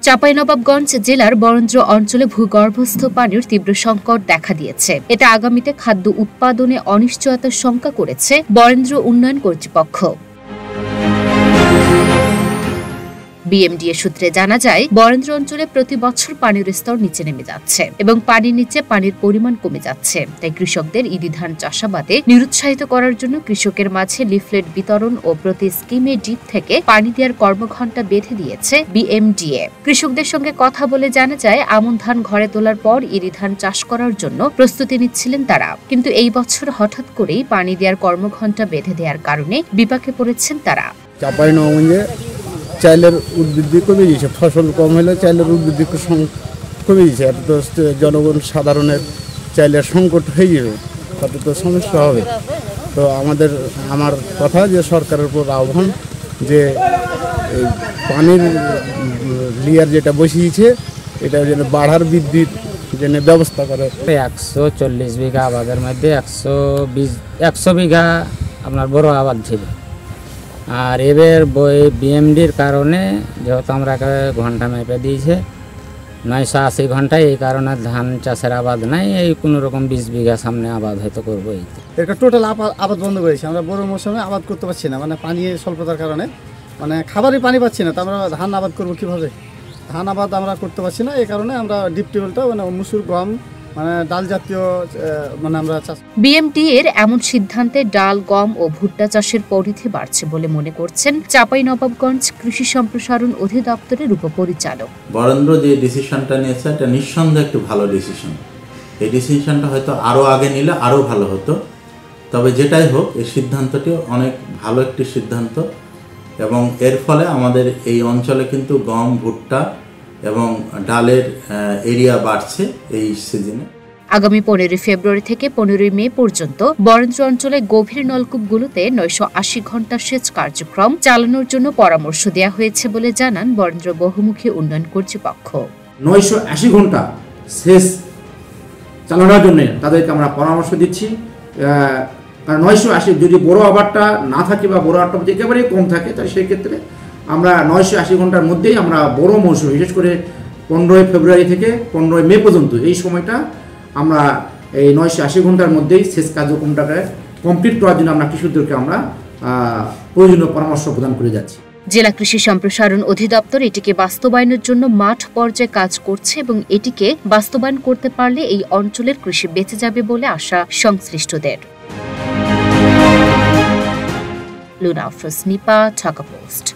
চাঁপাইনবাবগঞ্জ জেলার বরেন্দ্র অঞ্চলে ভূগর্ভস্থ পানির তীব্র সংকট দেখা দিয়েছে। এতে আগামীতে খাদ্য উৎপাদনে অনিশ্চয়তার শঙ্কা করেছে বরেন্দ্র উন্নয়ন কর্তৃপক্ষ। বিএমডিএ সূত্রে জানা যায়, বরেন্দ্র অঞ্চলে প্রতি বছর পানির স্তর নিচে নেমে যাচ্ছে এবং পানির নিচে পানির পরিমাণ কমে যাচ্ছে। তাই কৃষকদের ইরি ধান চাষাবাদে নিরুৎসাহিত করার জন্য কৃষকের মাঝে লিফলেট বিতরণ ও প্রতি স্কিমে ডিপ থেকে পানি দেওয়ার কর্মঘণ্টা বেঁধে দিয়েছে বিএমডিএ। কৃষকদের সঙ্গে কথা বলে জানা যায়, আমন ধান ঘরে তোলার পর ইরি ধান চাষ করার জন্য প্রস্তুতি নিচ্ছিলেন তারা, কিন্তু এই বছর হঠাৎ করেই পানি দেওয়ার কর্মঘণ্টা বেঁধে দেওয়ার কারণে বিপাকে পড়েছেন তারা। চাইলের উদ্বৃদ্ধি কমে গিয়েছে, ফসল কম হলে চাইলের উদ্বৃদ্ধি কমে গিয়েছে। এত তো জনগণ সাধারণের চাইলের সংকট হয়ে যাবে, তাতে তো সমস্যা হবে। তো আমার কথা যে সরকারের উপর আহ্বান যে এই পানির লিয়ার যেটা বসিয়েছে এটা যেন বাড়ার বৃদ্ধির যেন ব্যবস্থা করে। 140 বিঘা আবাদের মধ্যে 100 বিঘা আপনার বড় আবাদ ছিল। আর এবার বিএমডির কারণে যেহেতু আমরা ঘন্টা মেপে দিয়েছে 980 ঘন্টায়, এই কারণে ধান চাষের আবাদ নাই। এই কোনো রকম 20 বিঘা সামনে আবাদ হয়তো করবো। এটা টোটাল আবাদ বন্ধ করেছে। আমরা বড় মৌসুমে আবাদ করতে পারছি না, মানে পানি স্বল্পতার কারণে, মানে খাবারই পানি পাচ্ছি না। তো আমরা ধান আবাদ করবো কীভাবে? ধান আবাদ আমরা করতে পারছি না, এই কারণে আমরা ডিপ টিউবওয়েলটা মানে মুসুর গম মানে ডাল জাতীয় মানে আমরা চাষ। বিএমডিএর এমন সিদ্ধান্তে ডাল, গম ও ভুট্টা চাষের পরিধি বাড়ছে বলে মনে করছেন চাঁপাইনবাবগঞ্জ কৃষি সম্প্রসারণ অধিদপ্তরের উপপরিচালক। বরেন্দ্র যে ডিসিশনটা নিয়েছে এটা নিঃসন্দেহে একটু ভালো ডিসিশন। এই ডিসিশনটা হয়তো আরও আগে নিলে আরও ভালো হতো। তবে যেটাই হোক, এই সিদ্ধান্তটি অনেক ভালো একটি সিদ্ধান্ত এবং এর ফলে আমাদের এই অঞ্চলে কিন্তু গম, ভুট্টা এবং ডালের এরিয়া বাড়ছে এই সিজনে। আগামী 15 ফেব্রুয়ারি থেকে 15 মে পর্যন্ত বরেন্দ্র অঞ্চলে গভীর নলকূপগুলোতে 980 ঘণ্টা সেচ কার্যক্রম চালানোর জন্য পরামর্শ দেওয়া হয়েছে বলে জানান বরেন্দ্র বহুমুখী উন্নয়ন কর্তৃপক্ষ। 980 ঘণ্টা সেচ চালানোর জন্য তাদেরকে আমরা পরামর্শ দিচ্ছি। 980 যদি বড় আবারটা না থাকে বা বড় আবারটা একেবারেই কম থাকে, তাহলে সেই ক্ষেত্রে আমরা 980 ঘন্টার মধ্যেই আমরা বড় মৌসুম, বিশেষ করে 15 ফেব্রুয়ারি থেকে 15 মে পর্যন্ত এই সময়টা আমরা এই 980 ঘন্টার মধ্যেই সেচ কার্যক্রমটাকে কমপ্লিট করার জন্য আমরা কৃষকদেরকে আমরা প্রয়োজনীয় পরামর্শ প্রদান করে যাচ্ছি। জেলা কৃষি সম্প্রসারণ অধিদপ্তর এটিকে বাস্তবায়নের জন্য মাঠ পর্যায়ে কাজ করছে এবং এটিকে বাস্তবায়ন করতে পারলে এই অঞ্চলের কৃষি বেঁচে যাবে বলে আশা সংশ্লিষ্টদের। লুনা আফরোজ, নিপা, ঢাকা পোস্ট।